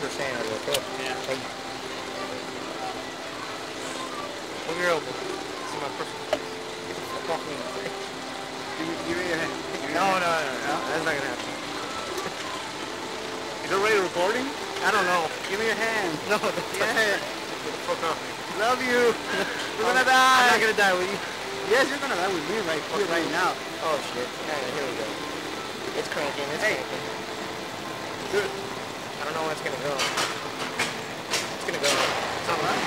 remember saying it real quick. Yeah. Thank you. Move your elbow. This is my personal. Get the fuck off me. Give me your hand. No, that's not gonna happen. Is it already recording? I don't know. Give me your hand. No, Yeah. get the fuck off me. Love you. We're gonna I'm die. not gonna die with you. Yes, you're gonna die with me right here, right now. Oh shit. Alright, here we go. It's cranking, it's cranking. Good. I don't know where it's gonna go. It's gonna go. It's on left.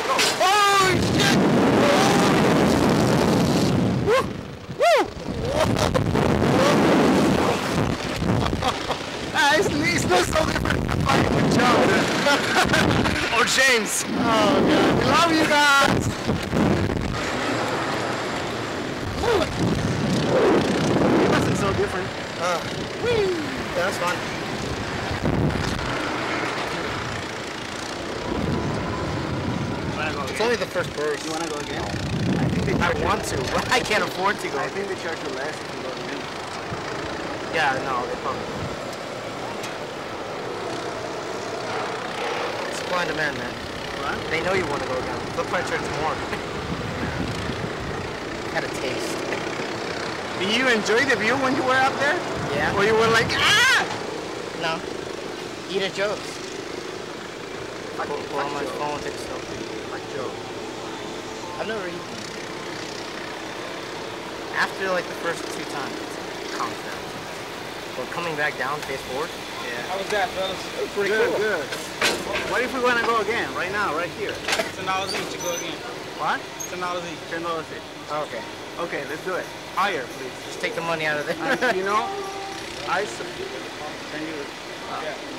Go. Oh shit! Woo! Woo! It's not so different from fucking Joe. Or James. Oh god. We love you guys. It wasn't so different. Yeah, that's fun. Wanna go It's again? only the first verse. You wanna go again? I want to, but I can't afford to go. I think they charge you less if you go again. Yeah, no, they probably. Supply and demand, man. What? They know you want to go again. They'll probably charge more. Had a taste. Did you enjoy the view when you were up there? Yeah. Or you were like, ah! No. Eat at Joe's. Fuck Pull on my Joe. phone, take a selfie. Fuck Joe. I've never eaten. After like the first 2 times, it's calms down. But coming back down, face forward. Yeah. How was that, fellas? It was pretty Good, cool. good. What if we want to go again? Right now, right here. $10 each to go again. What? $10 each. $10 each. Okay. Okay, let's do it. Higher, please. Just take the money out of there. You know, can you?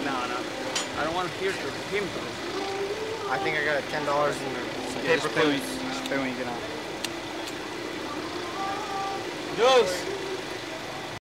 No. I don't want here to him to. I think I got $10 in some paper clips. Just pay when you get out. Jules.